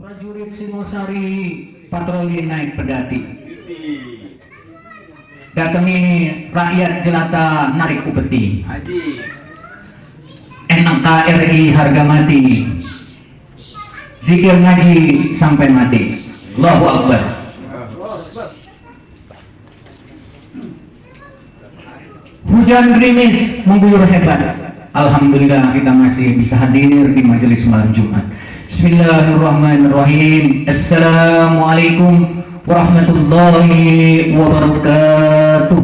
Prajurit Singosari patroli naik pedati. Datangi rakyat jelata narik upeti. NKRI harga mati. Zikir ngaji sampai mati. Allahu Akbar. Hujan gerimis mengguyur hebat. Alhamdulillah kita masih bisa hadir di majelis malam Jumat. Bismillahirrahmanirrahim. Assalamualaikum warahmatullahi wabarakatuh.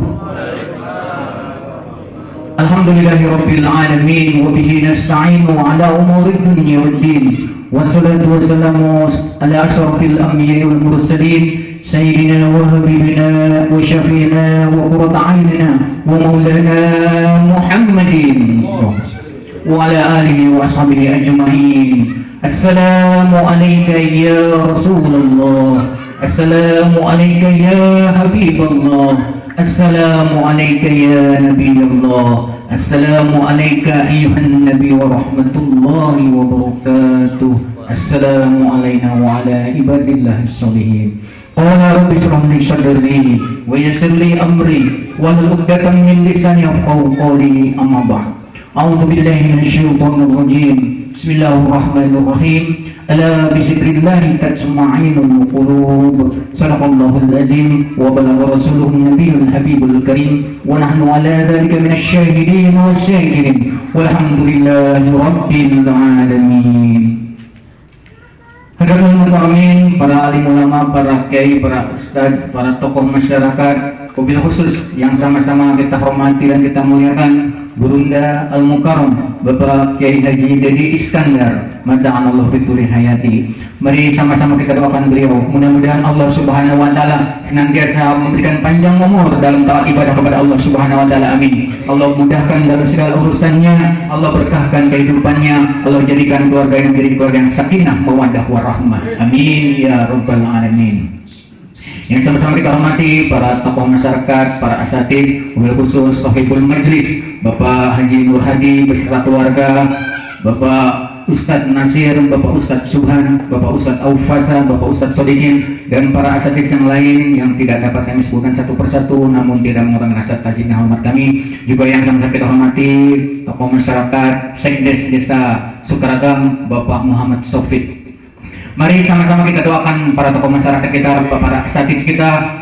Alhamdulillahirabbil alamin wa bihi nasta'inu ala umuri dunya waddin. Wassalatu wassalamu ala asyrafil anbiya'i wal mursalin sayyidina wa habibina wa syafiina wa qurratu a'yunina wa maulana Muhammadin wa ala alihi wa ashabihi ajma'in. Assalamu alayka ya Rasulullah. Assalamu alayka ya Habiballah. Assalamu alayka ya Nabiyullah. Assalamu alayka ayyuhan nabi wa rahmatullahi wa barakatuh. Assalamu alayna wa ala ibadillahi sholihin. Qala rabbi shrah li sadri wa yassir li amri wahlul 'uqdatam min lisani yafqahu qawli. Amma ba'd. A'udzu billahi minasy syaithanir rajim. Bismillahirrahmanirrahim. Ala bi dzikrillahi tatma'innul qulub. Shadaqallahul azim wa balagha rasuluhun nabiyul habibul karim wa nahnu ala dzalika minasy syahidin wasyakirin walhamdulillahi rabbil alamin. Hadirin mukarramin, para alim ulama, para kiai, para ustadz, para tokoh masyarakat, wabil khusus yang sama-sama kita hormati dan kita muliakan, Burunda Al-Mukarram Bapak Kiai Haji Dedi Iskandar, mada'anallahu fituri hayati. Mari sama-sama kita doakan beliau, mudah-mudahan Allah Subhanahu wa taala senantiasa memberikan panjang umur dalam taat ibadah kepada Allah Subhanahu wa taala. Amin. Allah mudahkan dalam segala urusannya, Allah berkahkan kehidupannya, Allah jadikan keluarga yang menjadi keluarga yang sakinah, mawaddah warahmah. Amin ya rabbal alamin. Yang sama-sama kita hormati para tokoh masyarakat, para asatidz, wabil khusus sahibul majlis Bapak Haji Nur Hadi beserta keluarga, Bapak Ustadz Nasir, Bapak Ustadz Subhan, Bapak Ustadz Aufasa, Bapak Ustadz Sodikin, dan para asatidz yang lain yang tidak dapat kami sebutkan satu persatu, namun tidak mengurangi rasa takzim dan hormat kami. Juga yang sama-sama kita hormati tokoh masyarakat Sekdes Desa Sukaragam Bapak Muhammad Sofit. Mari sama-sama kita doakan para tokoh masyarakat kita, para asatidz kita,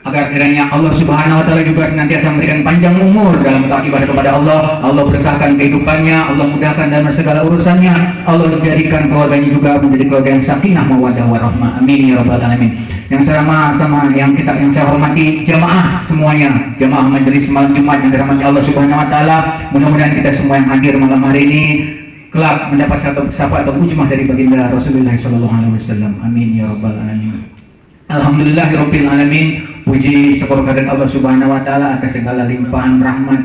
agar kiranya Allah Subhanahu wa taala juga senantiasa memberikan panjang umur dalam taat ibadah kepada Allah. Allah berkahkan kehidupannya, Allah mudahkan dalam segala urusannya, Allah jadikan keluarganya juga menjadi keluarga yang sakinah mawaddah warahmah. Amin ya rabbal alamin. Yang sama-sama yang saya hormati jamaah semuanya, jamaah majelis malam Jumat yang dirahmati Allah Subhanahu wa taala, mudah-mudahan kita semua yang hadir malam hari ini kelak mendapat syafaat atau ujmah dari baginda Rasulullah sallallahu alaihi wasallam. Amin ya rabbal alamin. Alhamdulillahirabbil alamin. Puji syukur kehadirat Allah Subhanahu wa taala atas segala limpahan rahmat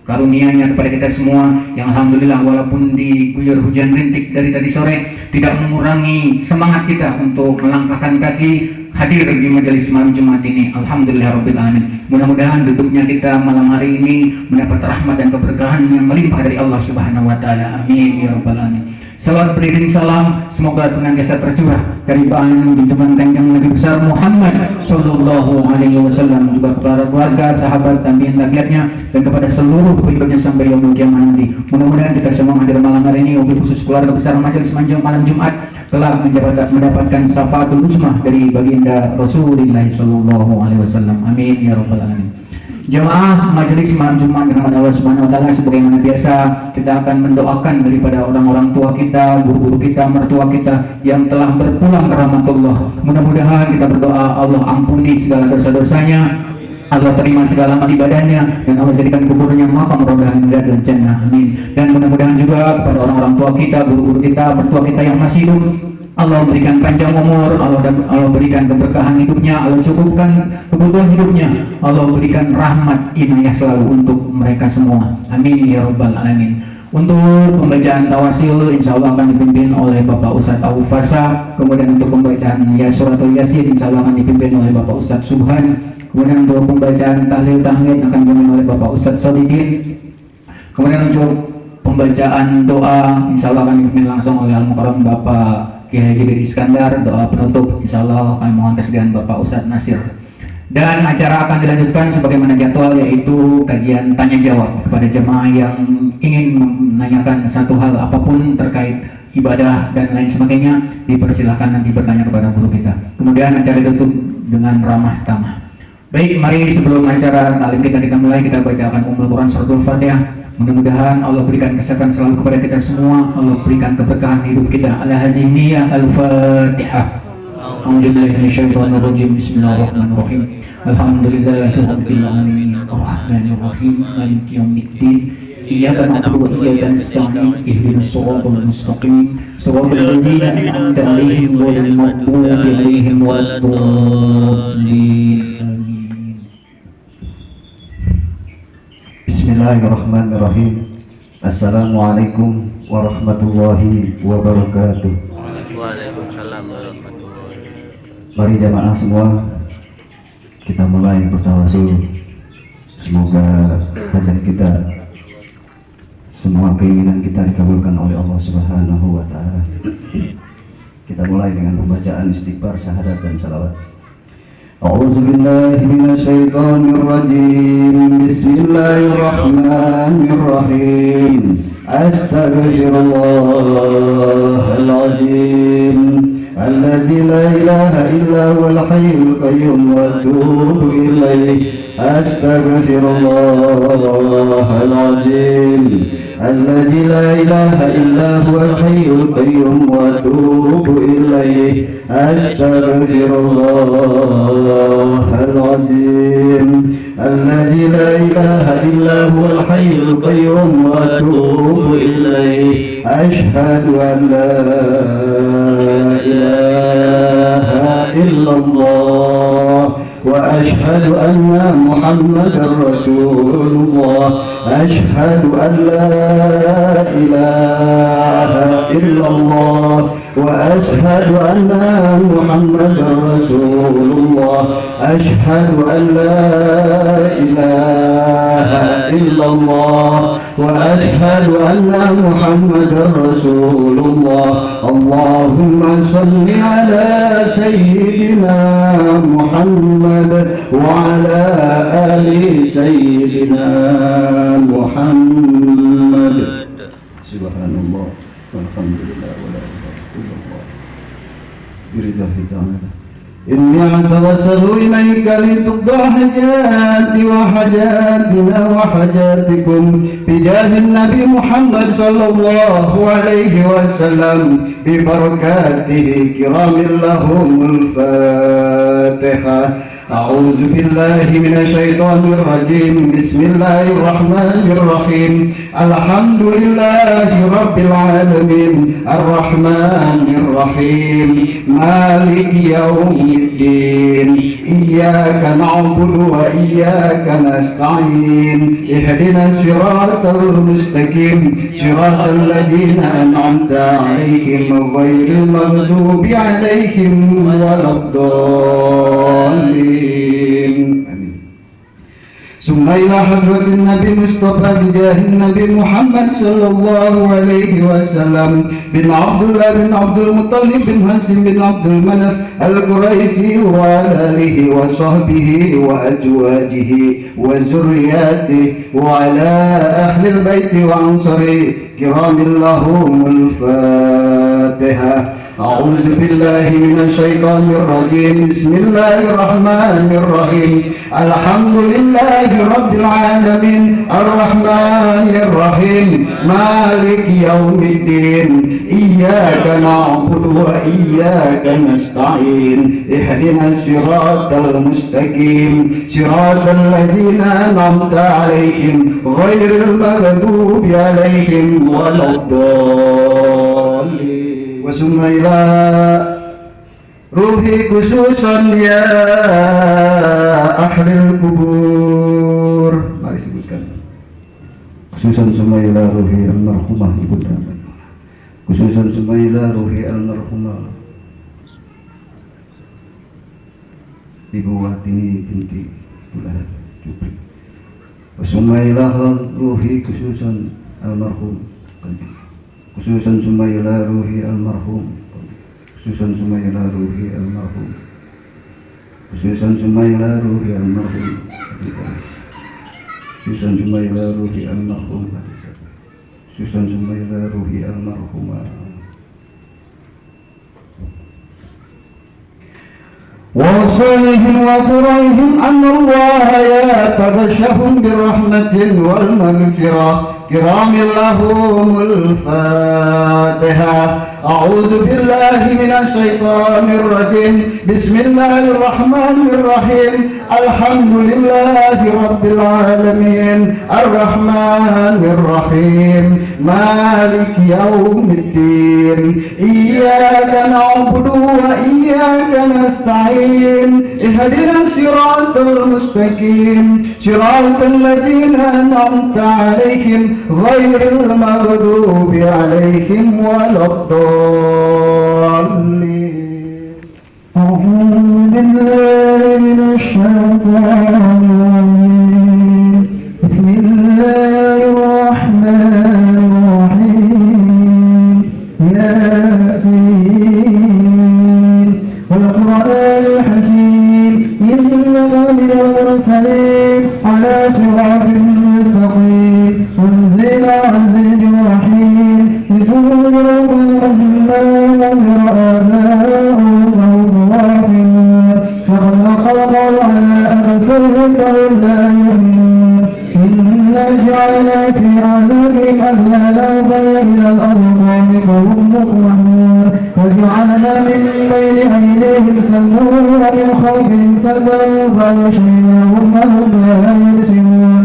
karunia-Nya kepada kita semua, yang alhamdulillah walaupun diguyur hujan rintik dari tadi sore tidak mengurangi semangat kita untuk melangkahkan kaki hadir di majelis malam Jumat ini. Alhamdulillahirabbil alamin. Mudah-mudahan duduknya kita malam hari ini mendapat rahmat dan keberkahan yang melimpah dari Allah Subhanahu wa taala. Amin ya rabbal alamin. Salawat beriring salam semoga senantiasa tercurah dari bahan junjungan kanjeng Nabi besar Muhammad sallallahu alaihi wasallam, juga kepada keluarga, sahabat, tabi'in-tabi'atnya, dan kepada seluruh pengikutnya sampai yaumul kiamat nanti. Mudah-mudahan kita semua hadir malam hari ini, wabil khusus keluarga besar majelis malam Jumat, telah mendapatkan syafaatul ujmah dari baginda Rasulullah sallallahu alaihi wasallam. Amin ya rabbal alamin. Jemaah majelis malam Jumat dengan Allah Subhanahu wa taala, sebagaimana biasa kita akan mendoakan daripada orang-orang tua kita, guru-guru kita, mertua kita yang telah berpulang ke rahmatullah. Mudah-mudahan kita berdoa Allah ampuni segala dosa-dosanya, Allah terima segala amal ibadahnya, dan Allah jadikan kuburnya makam rodahan dan jannah. Amin. Dan mudah-mudahan juga kepada orang-orang tua kita, guru-guru kita, mertua kita yang masih hidup, Allah berikan panjang umur, Allah berikan keberkahan hidupnya, Allah cukupkan kebutuhan hidupnya, Allah berikan rahmat inayah selalu untuk mereka semua. Amin ya rabbal alamin. Untuk pembacaan tawasil insya Allah akan dipimpin oleh Bapak Ustadz Aufasa. Kemudian untuk pembacaan suratul Yasin insya Allah akan dipimpin oleh Bapak Ustadz Subhan. Kemudian untuk pembacaan tahlil tahmid akan dipimpin oleh Bapak Ustadz Sodikin. Kemudian untuk pembacaan doa insya Allah akan dipimpin langsung oleh Al-Mukarram Bapak Kiai Haji Iskandar. Doa penutup insyaallah kami mohon kesediaan Bapak Ustadz Nasir. Dan acara akan dilanjutkan sebagaimana jadwal, yaitu kajian tanya jawab kepada jemaah yang ingin menanyakan satu hal apapun terkait ibadah dan lain sebagainya, dipersilahkan nanti bertanya kepada guru kita. Kemudian acara ditutup dengan ramah tamah. Baik, mari sebelum acara taklim kita mulai, kita bacakan Ummul Quran Suratul Fatihah. Mudah-mudahan Allah berikan kesehatan selalu kepada kita semua, Allah berikan keberkahan hidup kita. Al-Hazimiyah Al-Fatihah. A'udzubillahiminasyaitonirrajim. Bismillahirrahmanirrahim. Alhamdulillahirabbil alamin. Arrahmanirrahim. Maliki yaumiddin. Iyyaka na'budu wa iyyaka nasta'in. Ihdinas siratal mustaqim. Siratal ladzina an'amta 'alaihim ghairil maghdubi 'alaihim waladdallin. Bismillahirrahmanirrahim. Assalamualaikum warahmatullahi wabarakatuh. Waalaikumsalam warahmatullahi wabarakatuh. Mari jamaah semua, kita mulai bertawasul. Semoga hajat kita, semua keinginan kita dikabulkan oleh Allah Subhanahu wa Ta'ala. Kita mulai dengan pembacaan istighfar, syahadat dan salawat. A'udzu billahi minasyaitonir rajim. Bismillahirrahmanirrahim. Astaghfirullahal azim alladzi la ilaha illa huwal hayyul qayyum wa atubu ilaih. Astaghfirullahal azim الذي لا إله إلا هو الحي القيوم وأتوب إليه. أستغفر الله العظيم الذي لا إله إلا هو الحي القيوم وأتوب إليه. أشهد أن لا إله إلا الله وأشهد أن محمدا رسول الله. أشهد أن لا إله إلا الله وأشهد أن محمدا رسول الله. أشهد أن لا إله إلا الله وأشهد أن محمدا رسول الله. اللهم صل على سيدنا محمد وعلى آل سيدنا محمد. Subhanallah walhamdulillah wa la ilaha illallah. Biridhahi ta'ala. إني أتوسل إليك لتقضى حاجاتي وحاجاتنا وحاجاتكم بجاه النبي محمد صلى الله عليه وسلم ببركاته كرام لهم الفاتحة. أعوذ بالله من الشيطان الرجيم. بسم الله الرحمن الرحيم. الحمد لله رب العالمين الرحمن الرحيم مالك يوم الدين. إياك نعبد وإياك نستعين. اهدنا الصراط المستقيم صراط الذين أنعمت عليهم غير المغضوب عليهم ولا الضالين. ثم إلى حضرة النبي المصطفى بجاه النبي محمد صلى الله عليه وسلم بن عبد الله بن عبد المطلب بن هاشم بن عبد المناف القريشي وعلى آله وصحبه وأزواجه وذرياته وعلى أهل البيت وأنصاره كرام لهم الفاتحة. أعوذ بالله من الشيطان الرجيم. بسم الله الرحمن الرحيم. الحمد لله رب العالمين الرحمن الرحيم مالك يوم الدين. إياك نعبد وإياك نستعين. اهدنا الصراط المستقيم صراط الذين أنعمت عليهم غير المغضوب عليهم ولا الضالين. وثم إلى روحي خصوصا يا أهل القبور. Mari sebutkan. Khususan summa ila ruhi almarhumah ibunda. Khususan summa ila ruhi almarhumah Ibu Watini binti Bulan Jupri. Summa ila ruhi khususan almarhum. Khususan summa ila ruhi almarhum khususan semua ila ruhi almarhum, khususan semua ila ruhi almarhum, khususan semua ila ruhi almarhum, khususan semua ila ruhi almarhumah. ووصيهم وقريهم أن الله يتغشهم برحمة والمغفرة. كرام اللهم الفاتحة. أعوذ بالله من الشيطان الرجيم. بسم الله الرحمن الرحيم. الحمد لله رب العالمين الرحمن الرحيم مالك يوم الدين. إياك نعبد وإياك نستعين. اهدنا الصراط المستقيم صراط الذين أنعمت عليهم غير المغضوب عليهم ولا الضالين. أعوذ بالله من الشيطان الرجيم. بسم الله الرحمن الرحيم. ياسين والقرآن الحكيم إنك من المرسلين على صراط مستقيم. وانزل عزيز رحيم لتنذر قوما ما أنذر آباؤهم وهم غافلون. وقد خلقوا على أكثرهم فهم لا يؤمنون. إنا جعلنا في أعناقهم أغلالا إلى الأرقام فهم مقمحون. وجعلنا من بين أيديهم سدا ومن خلفهم سدا فأغشيناهم فهم لا يبصرون.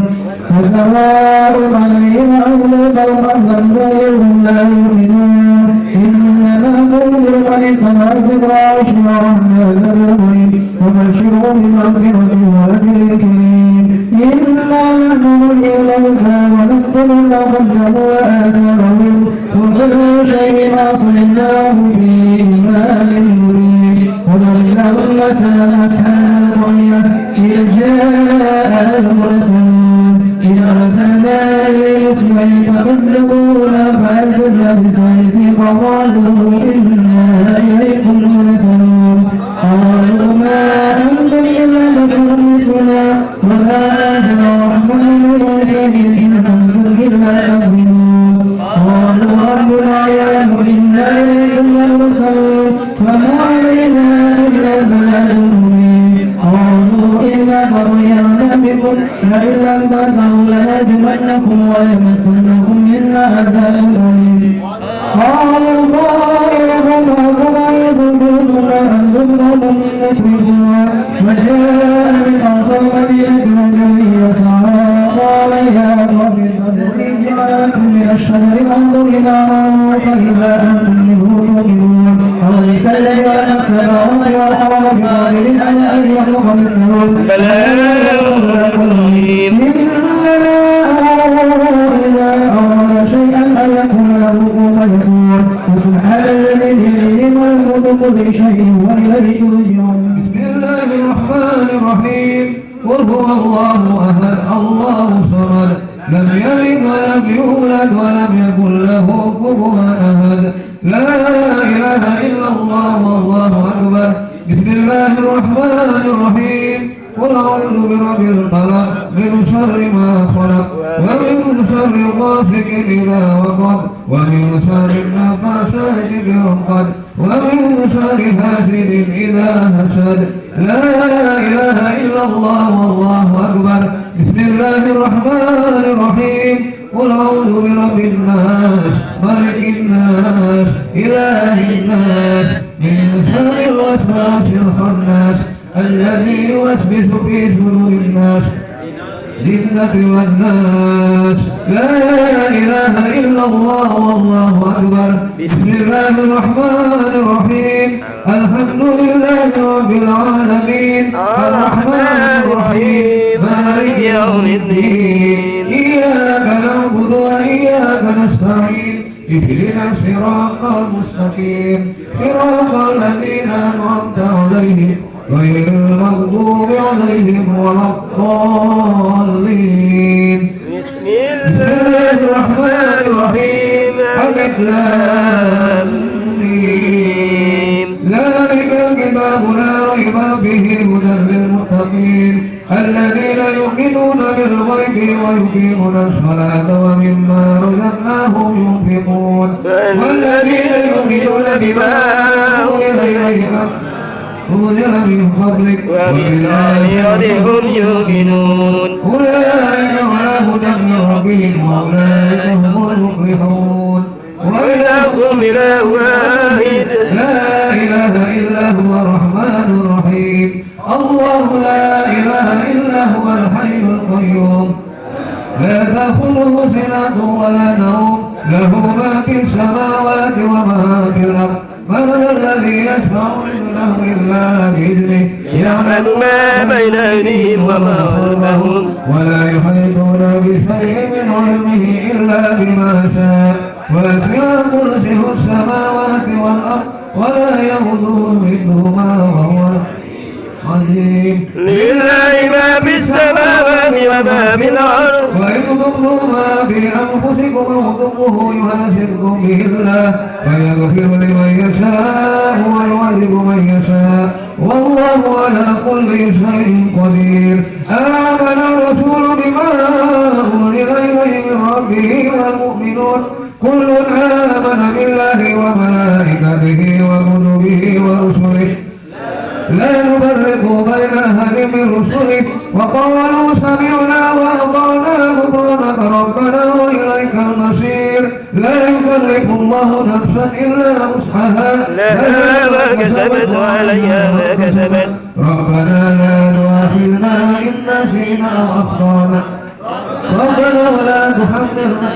فسواء عليهم أذنبهم أم لم تنذرهم لا يؤمنون. إنما تنذر من اتبع ذكر عرشه الرحمن الرحيم. وبشرهم بمغفرة وأجر كريم. إنا نحن نحيي الموتى ونكتب ما قدموا وآثارهم وكل شيء أحصيناه في إمام مبين. وضربنا مثل أصحاب القرية إذ جاء المرسلون إذ أرسلنا إليهم اثنين فكذبونا فعززنا بثالث فقالوا إنا إليكم مرسلون. قالوا ما أنتم إلا بشر مثلنا وما أنزل الرحمن الرحيم إن أنتم إلا تظلمون. قالوا ربنا يعلم إنا إليكم لمرسلون وما علينا إلا البلاغ المبين. قالوا إنا طغينا بكم لئن لم تنتهوا لنرجمنكم وليمسنكم منا عذاب أليم. قالوا طائركم معكم أيضا كنتم أنتم قوم مسرفون. وجاء من أقصى المدينة رجل يسعى قال يا قوم صدقي جعلكم من الشجر أنظر إلى فإذا أنتم منه توقدون. أوليس الذي خلق السماوات والأرض بقادر على أن يخلق مثلهم بلى إذا أراد شيئا أن يكون له كن فيكون. وسبحان الذي بيده ملكوت كل شيء وإليه ترجعون. بسم الله الرحمن الرحيم. قل هو الله أحد الله الصمد لم يلد ولم يولد ولم يكن له كفوا أحد. لا إله إلا الله والله أكبر. بسم الله الرحمن الرحيم. قل أعوذ برب الفلق من شر ما خلق ومن شر غاسق إذا وقب ومن شر النفاثات في العقد ومن شر حاسد إذا حسد. لا إله إلا الله والله أكبر. بسم الله الرحمن الرحيم. قل أعوذ برب الناس ملك الناس إله الناس من شر الوسواس الخناس الذي يوسوس في صدور الناس جنة والناس. لا إله إلا الله والله أكبر. بسم الله الرحمن الرحيم. الحمد لله رب العالمين الرحمن الرحيم مالك يوم الدين. إياك نعبد وإياك نستعين. اهدنا الصراط المستقيم صراط الذين أنعمت عليهم غير المغضوب عليهم ولا الضالين. بسم الله الرحمن الرحيم. ألف لام ميم ويقيمون الصلاة ومما رزقناهم ينفقون والذين يؤمنون بما أنزل إليك أنزل من قبلك وبالآخرة هم يوقنون أولئك على هدى من ربهم وأولئك هم المفلحون وإلهكم إله واحد لا إله إلا هو الرحمن الرحيم الله لا إله إلا هو الحي القيوم لا تأخذه سنة ولا نوم له ما في السماوات وما في الأرض من ذا الذي يشفع عنده إلا بإذنه يعلم ما بين أيديهم وما خلفهم ولا يحيطون بشيء من علمه إلا بما شاء وسع كرسيه السماوات والأرض ولا يؤوده حفظهما وهو العظيم لله ما في السماوات وما في الأرض وإن تبدوا ما في أنفسكم أو تخفوه يحاسبكم به الله فيغفر لمن يشاء ويعذب من يشاء والله على كل شيء قدير آمن الرسول بما أنزل إليه من ربه والمؤمنون كل آمن بالله وملائكته وكتبه ورسله لا نفرق بين أحد من رسله وقالوا سمعنا وأطعنا غفرانك ربنا وإليك المصير لا يكلف الله نفسا إلا وسعها لها ما كسبت وعليها ما كسبت ربنا لا تؤاخذنا إن نسينا أو أخطأنا ربنا ولا تحملنا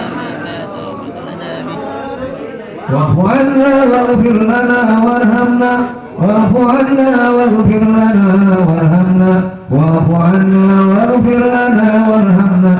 واعف عنا واغفر لنا وارحمنا واعف عنا واغفر لنا وارحمنا واعف عنا واغفر لنا وارحمنا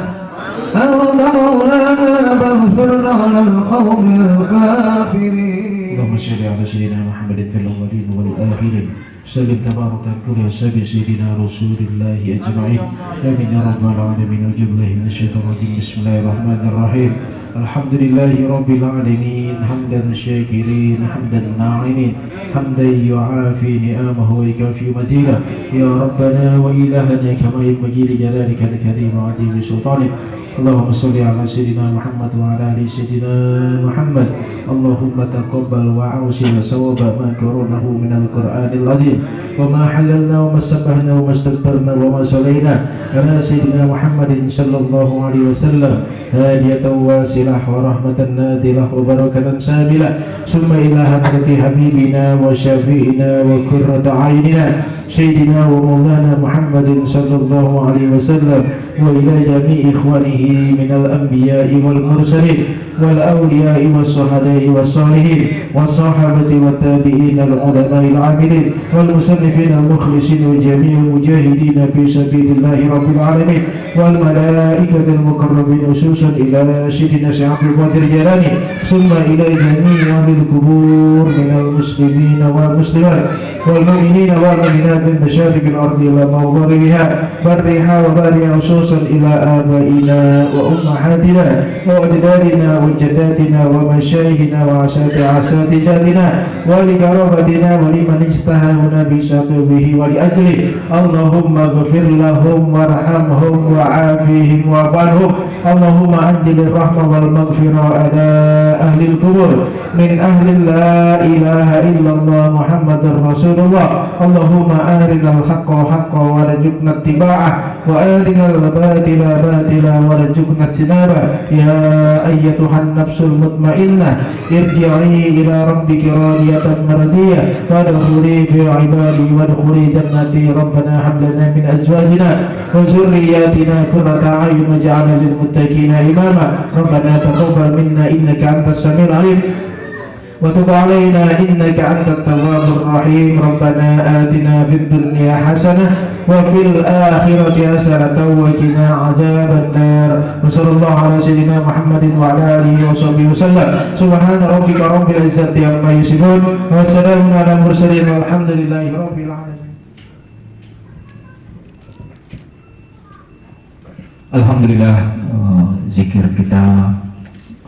أنت مولانا فانصرنا على القوم الكافرين اللهم صل على سيدنا محمد في الأولين والآخرين سلم تبارك كل سبي سيدنا رسول الله أجمعين آمين يا رب العالمين وجب الله من الشيطان الرجيم بسم الله الرحمن الرحيم الحمد لله رب العالمين حمدا شاكرين حمدا ناعمين حمدا يعافي نعمه ويكافي مزيدا يا ربنا وإلهنا كما ينبغي لجلالك الكريم وعظيم سلطانك اللهم صل على سيدنا محمد وعلى آل سيدنا محمد اللهم تقبل وعوصي وصواب ما قرأناه من القرآن العظيم وما حللنا وما سبحنا وما استغفرنا وما صلينا على سيدنا محمد صلى الله عليه وسلم هادية واصلة ورحمة نادلة وبركة ساملة ثم إلى حضرة حبيبنا وشفيعنا وقرة عيننا سيدنا ومولانا محمد صلى الله عليه وسلم وإلى جميع إخوانه من الأنبياء والمرسلين والأولياء والشهداء والصالحين والصحابة والتابعين العلماء العاملين والمصنفين المخلصين وجميع المجاهدين في سبيل الله رب العالمين والملائكة المقربين خصوصا إلى سيدنا سيدنا عبد القادر الجيلاني ثم إلى جميع أهل القبور من المسلمين والمسلمات والمؤمنين والمؤمنات من مشارق الأرض إلى مغاربها برها وبارها خصوصا إلى آبائنا وأمهاتنا وأجدادنا وجداتنا ومشايخنا وأساتذتنا ولقرابتنا ولمن اجتهانا بسببه ولأجله اللهم اغفر لهم وارحمهم وعافهم وعنهم اللهم أنزل الرحمة والمغفرة على أهل القبور من أهل لا إله إلا الله محمد رسول الله اللهم أرنا الحق حقا وارزقنا اتباعه وأرنا الباطل باطلا وارزقنا اجتنابه يا أيتها النفس المطمئنة ارجعي إلى ربك راضية مرضية فادخلي في عبادي وادخلي جنتي ربنا هب لنا من أزواجنا وذرياتنا قرة أعين واجعلنا للمتقين إماما ربنا تقبل منا إنك أنت السميع العليم وتب علينا إنك أنت التواب الرحيم ربنا آتنا في الدنيا حسنة وفي الآخرة حسنة وقنا عذاب النار وصلى الله على سيدنا محمد وعلى آله وصحبه وسلم سبحان ربك رب العزة عما يصفون وسلام على المرسلين والحمد لله رب العالمين. Alhamdulillah, zikir kita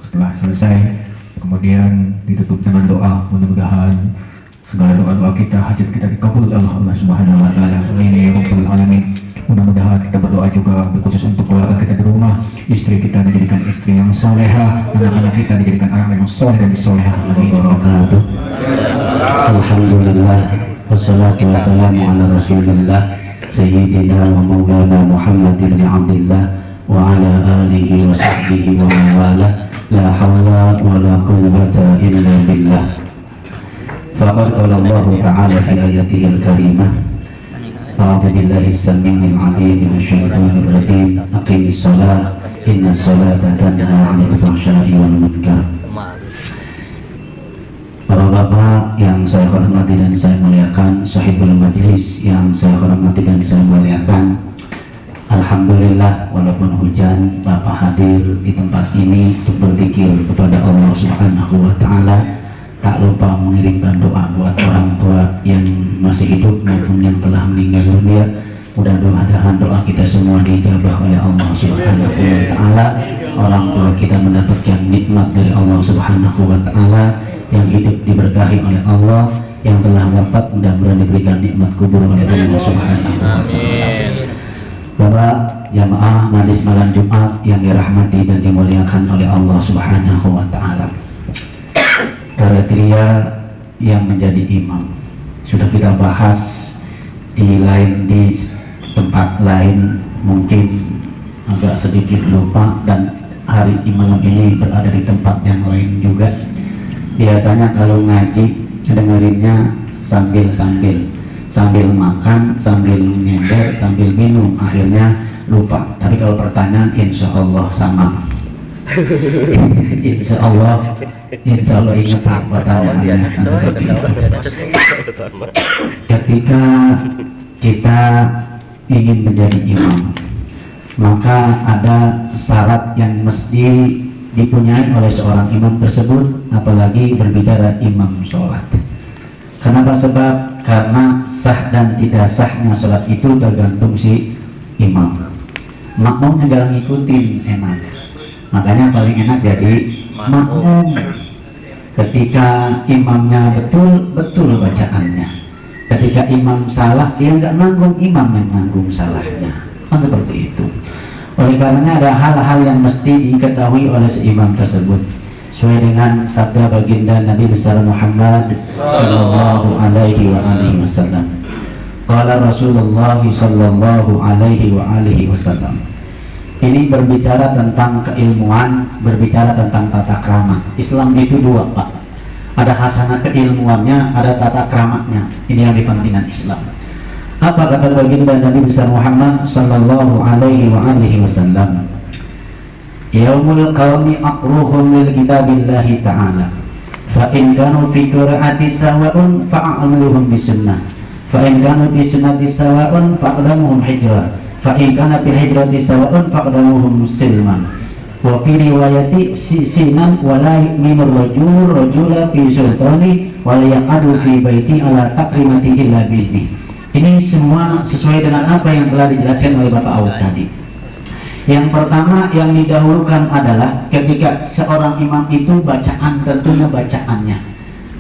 setelah selesai, kemudian ditutup dengan doa. Mudah-mudahan segala doa-doa kita, hajat kita dikabul oleh Allah Subhanahu wa taala. Amin ya rabbal alamin. Mudah-mudahan kita berdoa juga khusus untuk keluarga kita di rumah, istri kita dijadikan istri yang soleha, anak-anak kita dijadikan anak yang soleh dan soleha. Amin ya rabbal alamin. Alhamdulillah, wassalatu wassalamu ala rasulillah Sayyidina wa maulana Muhammad ibn Abdillah wa ala alihi wa sahbihi wa mawala. La hawla wa la quwwata illa billah. Faqad qala Allah ta'ala fi ayatihil karimah, a'udzu billahi as-sami'il 'alim minasy syaithanir rajim. Aqimis shalah, innas sholata tanha 'anil fahsya'i wal munkar. Bapak-bapak yang saya hormati dan saya muliakan, sahibul majlis yang saya hormati dan saya muliakan, alhamdulillah walaupun hujan Bapak hadir di tempat ini untuk berzikir kepada Allah Subhanahu wa taala, tak lupa mengirimkan doa buat orang tua yang masih hidup maupun yang telah meninggal dunia. Mudah-mudahan doa kita semua dijabah oleh Allah Subhanahu wa taala. Orang tua kita mendapatkan nikmat dari Allah Subhanahu wa taala, yang hidup diberkahi oleh Allah, yang telah wafat mudah-mudahan diberikan nikmat kubur oleh Allah Subhanahu wa taala. Bapak jamaah majelis malam Jumat yang dirahmati dan dimuliakan oleh Allah Subhanahu wa taala. Kriteria yang menjadi imam sudah kita bahas di tempat lain, mungkin agak sedikit lupa, dan hari malam ini berada di tempat yang lain juga. Biasanya kalau ngaji dengerinnya sambil makan, sambil nyender, sambil minum, akhirnya lupa. Tapi kalau pertanyaan insya Allah sama. insya Allah ingat pertanyaannya. Ketika kita ingin menjadi imam, maka ada syarat yang mesti dipunyai oleh seorang imam tersebut, apalagi berbicara imam sholat. Kenapa? Sebab karena sah dan tidak sahnya sholat itu tergantung si imam. Makmum tinggal ngikutin enak, makanya paling enak jadi makmum. Ketika imamnya betul bacaannya, ketika imam salah dia nggak nanggung, imam yang nanggung salahnya, kan seperti itu. Oleh karenanya ada hal-hal yang mesti diketahui oleh seimam tersebut sesuai dengan sabda baginda Nabi besar Muhammad sallallahu alaihi wasallam. Qala Rasulullah sallallahu alaihi wasallam. Ini berbicara tentang keilmuan, berbicara tentang tata krama. Islam itu dua, Pak. Ada hasanah keilmuannya, ada tata kramatnya. Ini yang dipentingkan Islam. Apa kata baginda Nabi besar Muhammad sallallahu alaihi wasallam? Yaumul qaumi aqruhum lil kitabillahi ta'ala. Fa in kanu fi qiraati sawa'un fa'amaluhum bisunnah. Fa in kanu fi sunnati sawa'un faqdamuhum hijrah. Fa in kana fil hijrati sawa'un faqdamuhum silman. Wa fi riwayati sinan wa la yu'minu rajula fi sultani wa la yaqadu fi baiti ala takrimati illa bi'izni. Ini semua sesuai dengan apa yang telah dijelaskan oleh Bapak Awad tadi. Yang pertama yang didahulukan adalah ketika seorang imam itu bacaan, tentunya bacaannya.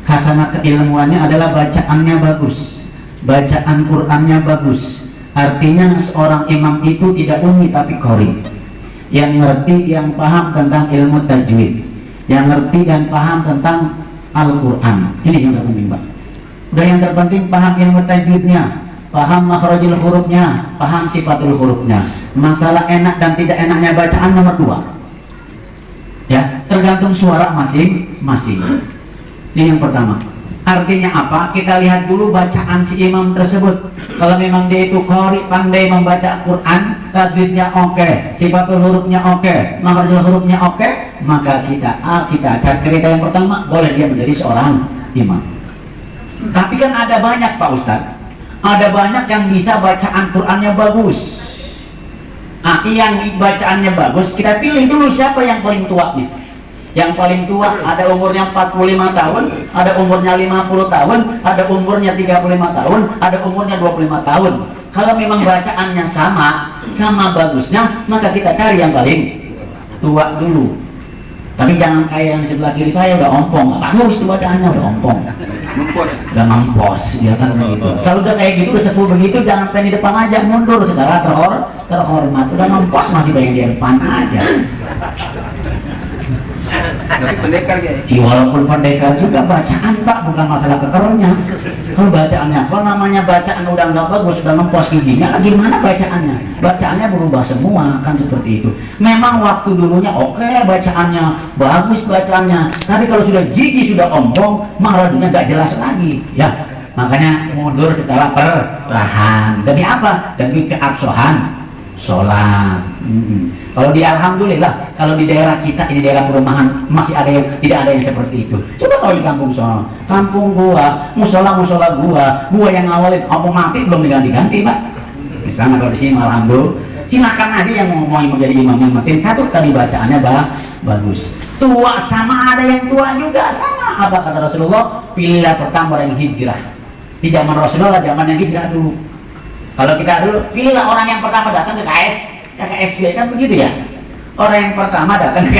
Hasanah keilmuannya adalah bacaannya bagus, bacaan Qur'annya bagus. Artinya seorang imam itu tidak umi tapi qori, yang ngerti, yang paham tentang ilmu tajwid, yang ngerti dan paham tentang Al-Quran. Ini yang terpenting, Pak. Udah yang terpenting paham ilmu tajwidnya, paham makhrajul hurufnya, paham sifatul hurufnya. Masalah enak dan tidak enaknya bacaan nomor 2. Ya, tergantung suara masing-masing. Ini yang pertama. Artinya apa? Kita lihat dulu bacaan si imam tersebut. Kalau memang dia itu qari, pandai membaca Quran, tajwidnya oke, sifatul hurufnya oke, makhrajul hurufnya oke, maka kita cari kriteria yang pertama, boleh dia menjadi seorang imam. Tapi kan ada banyak, Pak Ustadz, ada banyak yang bisa bacaan Qurannya bagus. Yang bacaannya bagus, kita pilih dulu siapa yang paling tua nih. Yang paling tua ada umurnya 45 tahun, ada umurnya 50 tahun, ada umurnya 35 tahun, ada umurnya 25 tahun. Kalau memang bacaannya sama bagusnya, maka kita cari yang paling tua dulu. Tapi jangan kayak yang sebelah kiri saya udah ompong, nggak bagus tuh bacaannya, udah ompong, udah ngempos, dia kan begitu. Kalau udah kayak gitu, udah sepuh begitu, jangan pengen di depan aja, mundur secara terhormat. Udah ngempos masih banyak di depan aja. Tapi pendekar kayaknya. Ya, walaupun pendekar juga bacaan Pak, bukan masalah kekernya. Kalau bacaannya, kalau namanya bacaan udah nggak bagus, udah ngempos giginya, gimana bacaannya? Bacaannya berubah semua, kan seperti itu. Memang waktu dulunya oke, bacaannya bagus bacaannya, tapi kalau sudah gigi sudah ompong, maksudnya nggak jelas lagi. Ya, makanya mundur secara perlahan. Demi apa? Demi keabsahan sholat. Kalau di alhamdulillah, kalau di daerah kita ini daerah perumahan masih ada yang tidak ada yang seperti itu. Coba kalau di kampung sono, kampung gua, musola gua yang awalin apa mati belum diganti-ganti Pak. Misalnya kalau di sini alhamdulillah, silakan aja yang mau menjadi imam yang penting satu tadi bacaannya bagus. Tua sama ada yang tua juga sama. Apa kata Rasulullah? Pilihlah pertama orang yang hijrah. Di zaman Rasulullah, zaman yang hijrah dulu. Kalau kita dulu, pilihlah orang yang pertama datang ke KSB kan begitu ya. Orang yang pertama datang ke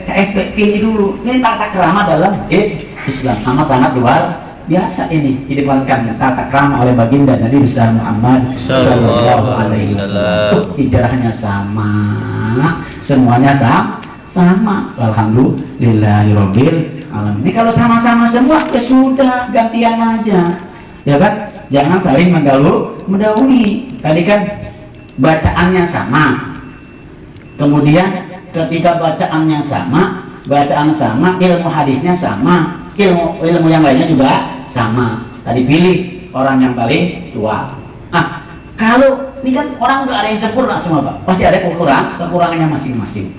KSB, pilih dulu. Ini tata krama dalam Islam amat sangat luar biasa ini. Didapatkan tata krama oleh baginda Nabi besar Muhammad Sallallahu Alaihi Wasallam. Hijrahnya sama, semuanya sama. Alhamdulillahirobbil alamin. Ini kalau sama-sama semua, ya sudah gantian aja. Ya kan, jangan saling mendahului. Tadi kan bacaannya sama, kemudian ketika bacaannya sama, ilmu hadisnya sama, ilmu yang lainnya juga sama. Tadi pilih orang yang paling tua. Kalau ini kan orang nggak ada yang sempurna semua Pak, pasti ada kekurangannya masing-masing.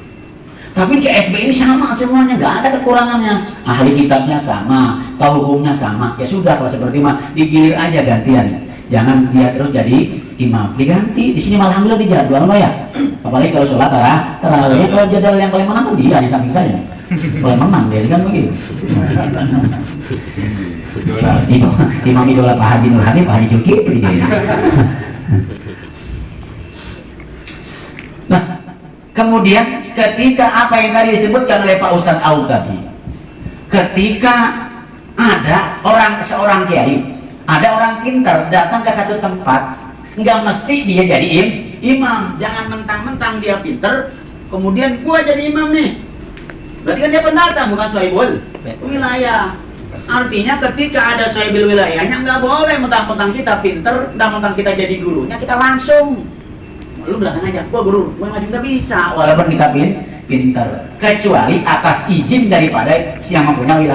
Tapi KSB ini sama semuanya, nggak ada kekurangannya. Ahli kitabnya sama, tahu hukumnya sama. Ya sudah kalau seperti mah digilir aja gantian. Jangan dia terus jadi imam. Diganti. Di sini malah alhamdulillah dijadwal Pak ya. Apalagi kalau sholat tarawihnya, kalau jadwal yang paling menang kan dia di samping saya. Paling menang dia kan begitu. Imam idola Pak Haji Nur Hadi, Pak Haji Julkifli dia. Nah, kemudian ketika apa yang tadi disebutkan oleh Pak Ustadz Aung tadi, ketika ada seorang kiai, ada orang pintar datang ke satu tempat, nggak mesti dia jadi imam. Jangan mentang-mentang dia pintar, kemudian gua jadi imam nih. Berarti kan dia pendatang, bukan sohibul wilayah. Artinya ketika ada sohibul wilayahnya, nggak boleh mentang-mentang kita pintar, mentang-mentang kita jadi gurunya, kita langsung lu belakang aja, gua guru, gua maju nggak bisa, walaupun kita pintar, kecuali atas izin daripada yang mempunyai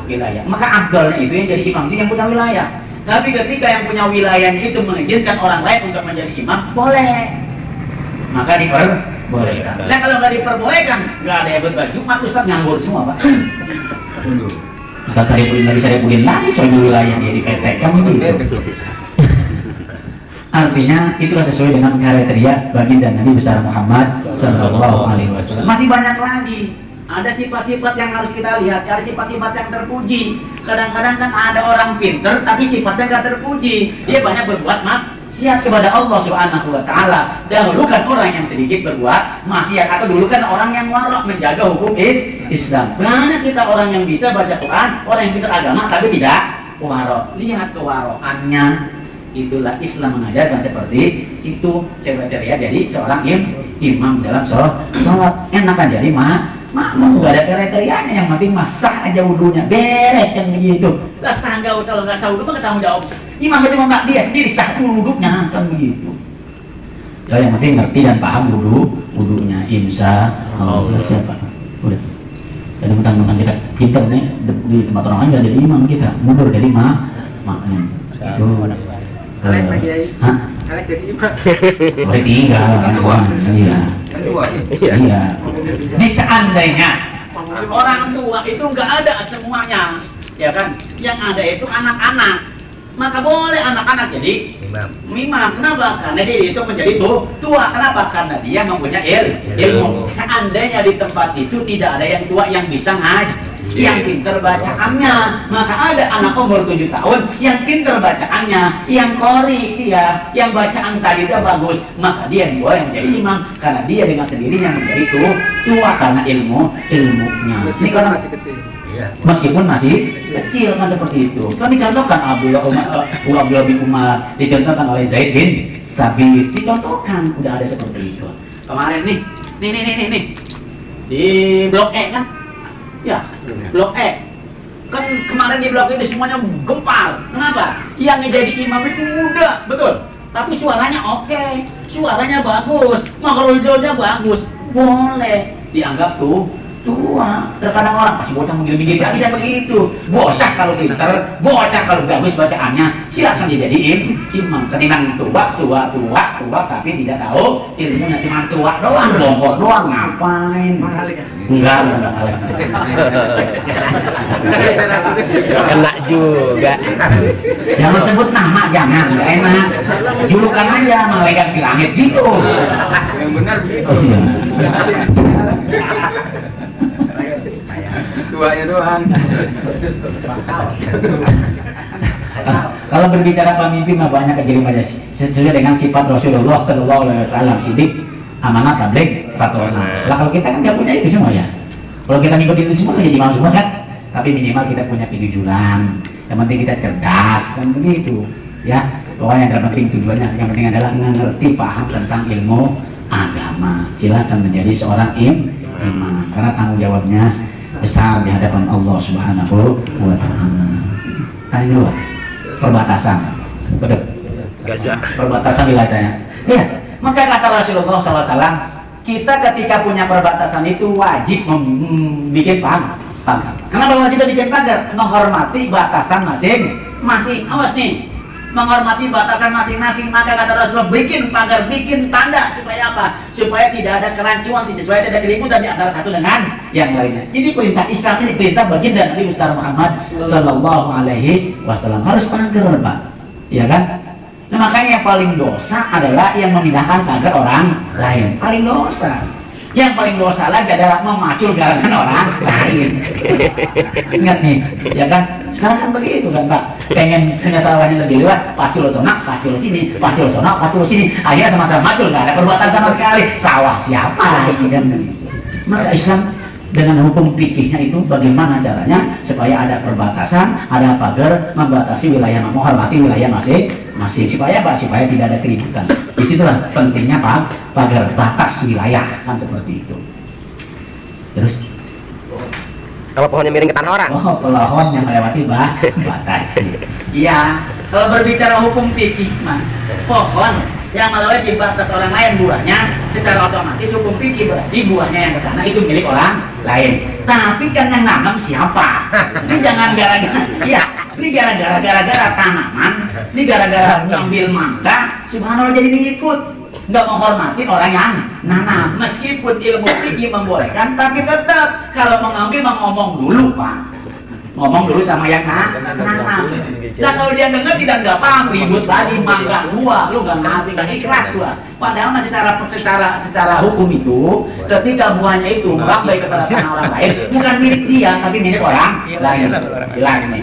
wilayah. Maka abdalnya itu yang jadi imam itu yang punya wilayah. Tapi ketika yang punya wilayahnya itu mengizinkan orang lain untuk menjadi imam, boleh. Maka diperbolehkan. Nah kalau nggak diperbolehkan, nggak ada yang berbagi Jumat, Ustadz nganggur semua Pak. Ustadz Saripudin nggak bisa Saripudin lagi soal wilayah dia diketekkan begitu. Artinya itulah sesuai dengan kriteria baginda Nabi besar Muhammad Sallallahu Alaihi Wasallam. Masih banyak lagi. Ada sifat-sifat yang harus kita lihat. Ada sifat-sifat yang terpuji. Kadang-kadang kan ada orang pinter tapi sifatnya nggak terpuji. Dia banyak berbuat maksiat kepada Allah Subhanahu Wa Taala. Dahulukan orang yang sedikit berbuat maksiat, atau dulukan orang yang warok menjaga hukum Islam. Banyak kita orang yang bisa baca Quran, orang yang pintar agama tapi tidak warok. Lihat kewarokannya. Itulah Islam mengajarkan seperti itu. Kriteria jadi seorang imam dalam sholat. Enak kan jadi makmum, nggak ada kriterianya, yang penting sah aja wudunya, beres kan begitu. Lah sah nggak, kalau nggak sah wudu mah tanggung jawab imam, itu memang dia sendiri sah wudunya kan begitu. Ya yang penting ngerti dan paham wudunya, insya Allah. Siapa? Udah. Jadi mentang-mentang kita pinter nih di tempat orang lain nggak jadi imam, kita mundur jadi makmum. Itu. Alek lagi guys. Hah? Alek jadi imam. Oleh tiga kan. Iya. Ini seandainya orang tua itu nggak ada semuanya, ya kan? Yang ada itu anak-anak. Maka boleh anak-anak jadi imam. Kenapa? Karena dia itu menjadi tua. Kenapa? Karena dia mempunyai ilmu. Seandainya di tempat itu tidak ada yang tua yang bisa yang pinter bacaannya. Maka ada anak umur 7 tahun yang pinter bacaannya, yang qori dia, yang bacaan tadi itu bagus, maka dia boleh menjadi imam karena dia dengan sendirinya menjadi tua karena ilmunya. Ini karena masih kecil. Meskipun masih kecil kan seperti itu. Kan dicontohkan Abdullah bin Umar, dicontohkan oleh Zaid bin Sabit, dicontohkan udah ada seperti itu. Kemarin nih di blok E kan? Ya, blok E. Kan kemarin di blok itu semuanya gempar. Kenapa? Yang jadi imam itu muda, betul. Tapi suaranya oke, suaranya bagus, makrojonya bagus, boleh dianggap tua. Terkadang orang pasti bocah menggil-menggil, gak bisa begitu. Bocah kalau pintar, bocah kalau bagus bacaannya, silakan dijadiin imam. Ketimbang tua tapi tidak tahu ilmunya, cuma tua doang, bongkok doang, ngapain? Enggak. Kena juga. Jangan sebut nama, jangan, nggak enak. Julukan aja malaikat di langit gitu. Yang benar begitu. Tuanya doang. Kalau berbicara pemimpin mah banyak kejadian aja sesuai dengan sifat Rasulullah Sallallahu Alaihi Wasallam, sidik, amanat, tabligh, fatwa. Lah kalau kita kan nggak punya itu semua ya. Kalau kita ngikutin itu semua kan jadi imam semua kan. Tapi minimal kita punya kejujuran. Yang penting kita cerdas kan begitu. Ya, pokoknya yang terpenting tujuannya yang penting adalah mengerti, paham tentang ilmu agama. Silakan menjadi seorang imam karena tanggung jawabnya besar di hadapan Allah Subhanahu wa Ta'ala. Tadi dua perbatasan, betul? Gaza. Perbatasan wilayahnya. Ya, maka kata Rasulullah SAW, kita ketika punya perbatasan itu wajib membuat pagar. Kenapa wajib bikin pagar? Menghormati batasan masing-masing. Awas nih, menghormati batasan masing-masing. Maka kata Rasulullah, bikin pagar, bikin tanda supaya apa? Supaya tidak ada kerancuan, supaya tidak ada keributan di antara satu dengan yang lainnya. Jadi perintah Islam ini perintah baginda Nabi besar Muhammad Sallallahu Alaihi Wasallam, harus pagar, Pak. Ya kan? Nah, makanya yang paling dosa adalah yang memindahkan pagar orang lain. Paling dosa. Yang paling dosa lagi adalah memacul garagan orang lain. Ingat nih, ya kan? Sekarang kan begitu kan, Pak. Pengen punya sawahnya lebih luas, pacul sana, pacul sini, pacul sana, pacul sini. Akhirnya sama-sama macul, nggak ada perbuatan sama sekali. Sawah siapa? Kan? Maka Islam dengan hukum fikihnya itu bagaimana caranya supaya ada perbatasan, ada pagar membatasi wilayah, menghormati wilayah masing-masing. Supaya apa? Supaya tidak ada keributan. Disitulah pentingnya pagar batas wilayah kan seperti itu. Terus Kalau pohonnya miring ke tanah orang. oh, pohon yang melewati batas. Iya, kalau berbicara hukum fikih mah pohon yang melewati batas orang lain buahnya secara otomatis hukum fikih berarti buahnya yang ke sana itu milik orang lain. Tapi kan yang nanam siapa? Ini jangan gara-gara ini gara-gara tanaman, ini gara-gara ngambil mangga, subhanallah jadi ngikut. Nggak menghormati orang yang nanam. Meskipun ilmu fikih membolehkan, tapi tetap kalau mengambil ngomong dulu, Pak. Ngomong dulu sama yang nanam. Nah kalau dia dengar tidak paham, ribut lagi, mangga gua, lu nggak ngerti, nggak ikhlas gua. Padahal masih secara hukum itu, ketika buahnya itu merambai kepada tanah orang lain, bukan milik dia, tapi milik orang lain. Jelas nih.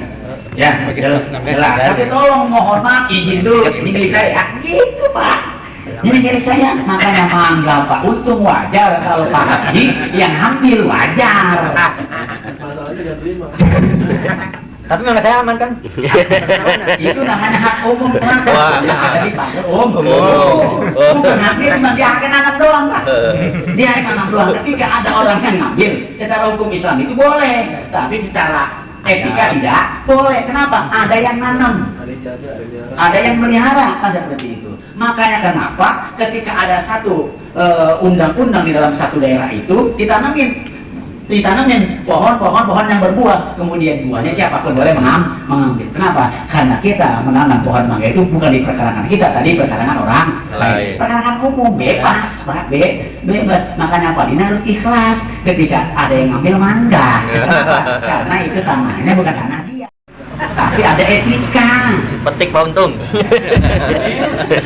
Ya, jelas. Tapi tolong mohon maaf, izin dulu, ini milik saya. Gitu, Pak. Ini milik saya, makanya mangga, Pak. Untung wajar kalau Pak Haji yang ambil wajar. Tapi mangga saya aman kan? Itu namanya hak umum, Pak. Wah. Jadi Pak Umum. Oh. Bukan ambil, cuma dia akan nanam doang, Pak. Dia akan nanam doang. Ketika ada orang yang ngambil, secara hukum Islam itu boleh, tapi secara etika tidak boleh. Kenapa? Ada yang nanam, ada yang melihara, kan seperti itu. Makanya kenapa ketika ada satu undang-undang di dalam satu daerah itu ditanamin pohon yang berbuah, kemudian buahnya siapapun boleh mengambil. Kenapa? Karena kita menanam pohon mangga itu bukan di perkarangan kita, tadi perkarangan orang lain. Perkarangan umum bebas, Pak, bebas. Makanya Pak Dina harus ikhlas ketika ada yang ngambil mangga. Kenapa? Karena itu tanahnya bukan tanah dia. Tapi ada etika. Petik Pak Untung.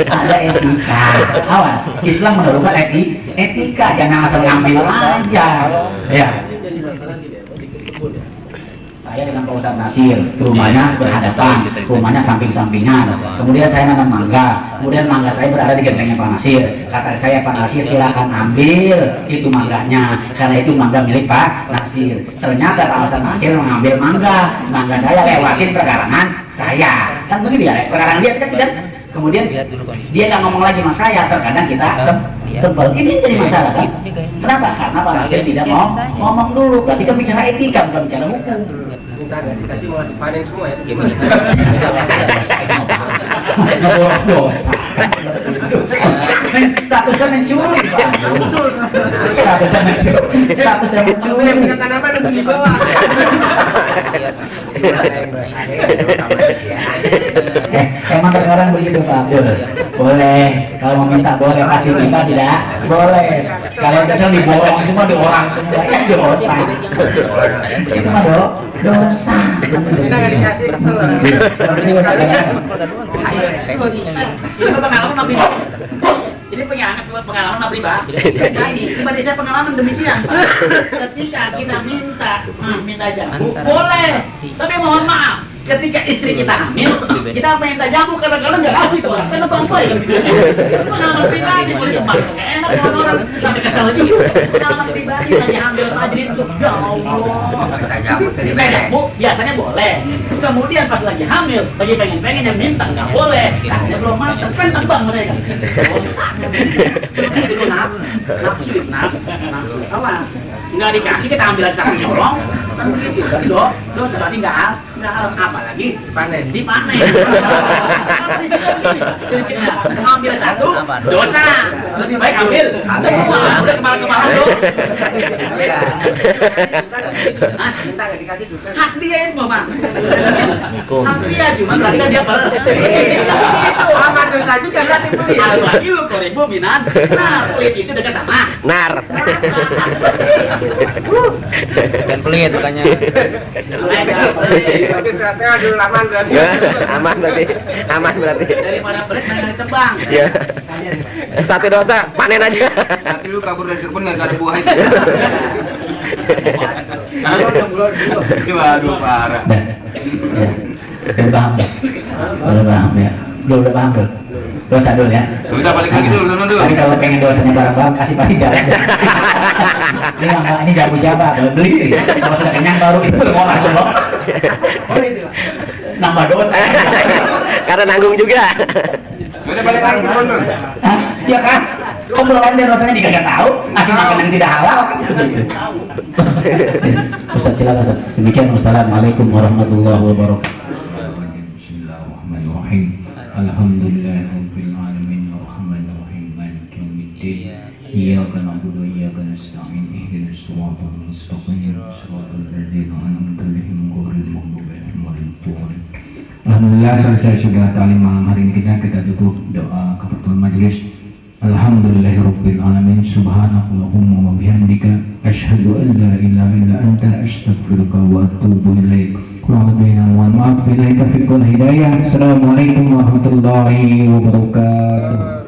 Ada etika. Awas, Islam memerlukan etika, jangan asal ngambil aja. Ya. Ustaz Nasir, rumahnya berhadapan, rumahnya samping-sampingan. Kemudian saya nanam mangga, kemudian mangga saya berada di gentengnya Pak Nasir. Kata saya, Pak Nasir silakan ambil itu mangganya, karena itu mangga milik Pak Nasir. Ternyata Pak Ustaz Nasir mengambil mangga saya lewatin perkarangan saya. Kan begitu ya, perkarangan dia kan tidak. Kemudian dia nggak ngomong lagi sama saya, terkadang kita sebel. Ini jadi masalah kan? Kenapa? Karena Pak Nasir tidak mau ngomong dulu. Berarti kan bicara etika, bukan bicara hukum. Minta dikasih malah dipanen semua ya, gimana? Ngeborong dosa. Statusnya mencuri, Pak. Statusnya mencuri. Punya tanaman untuk dibawa. Emang sekarang begitu Pak Abdul. Boleh, kalau mau minta boleh, pasti minta tidak boleh. Sekalian kecil diborong cuma di orang semua ya dosa. Itu mah dosa. Kita nggak dikasih kesel. Ini pengalaman pribadi. Ini pengalaman pribadi. Pribadi saya pengalaman demikian. Ketika kita minta jamu, boleh. Tapi mohon maaf, ketika istri kita hamil, kita minta jamu kadang-kadang nggak kasih tuh. Karena sampai kan gitu. Pengalaman pribadi boleh teman. Enak kalau orang sampai kesel gitu. Pengalaman pribadi lagi hamil majlis itu, ya Allah. Minta jamu biasanya boleh. Kemudian pas lagi hamil, lagi pengen yang minta nggak boleh. Karena belum matang, kan terbang mereka. Dosa. Itu nafsu. Awas. Nggak dikasih kita ambil satu nyolong. Kan begitu. Dosa berarti nggak hal apalagi dipanen. Sedikitnya ambil satu dosa. Lebih baik ambil semua. Udah kemarin dong. Minta nggak dikasih dosa. Hak dia itu Bang. Hak dia cuma berarti kan dia itu Aman dosa juga berarti beli. Al-Baqi lu koribu minan. Nah, pelit itu dekat sama Nar. Dan pelit makanya. Tapi setengah dulu aman berarti. Aman berarti. daripada pelit main ditebang. Ya. Satu dosa panen aja. Nanti lu kabur dari Cirebon nggak ada buah itu. Waduh parah. Udah paham ya. Udah paham tuh. Dosa dulu ya. Udah balik lagi dulu, dulu. Tapi kalau pengen dosanya bareng-bareng kasih pasti jalan. Ini jamu siapa? Beli. Kalau sudah kenyang baru itu orang dulu. Nambah dosa. Karena nanggung juga. Udah balik lagi dulu. Iya kan? Kok belum ada dosanya juga nggak tahu? Ngasih makan yang tidak halal. Ustaz silakan Ustaz. Demikian wassalamualaikum warahmatullahi wabarakatuh. Bismillahirrahmanirrahim. Alhamdulillahirabbil alamin arrahmanir rahim maliki yaumiddin. Iyyaka na'budu wa iyyaka nasta'in ihdinas siratal mustaqim siratal ladzina an'amta 'alaihim ghairil maghdubi 'alaihim waladdallin. Alhamdulillah selesai sudah ta'lim malam hari ini kita tutup doa kafaratul majlis. Alhamdulillahirabbil alamin subhanakallahumma wa bihamdika asyhadu an la ilaha illa anta astaghfiruka wa atubu ilaik. Kurang lebihnya mohon maaf. Billahi taufiq wal hidayah. Assalamualaikum warahmatullahi wabarakatuh.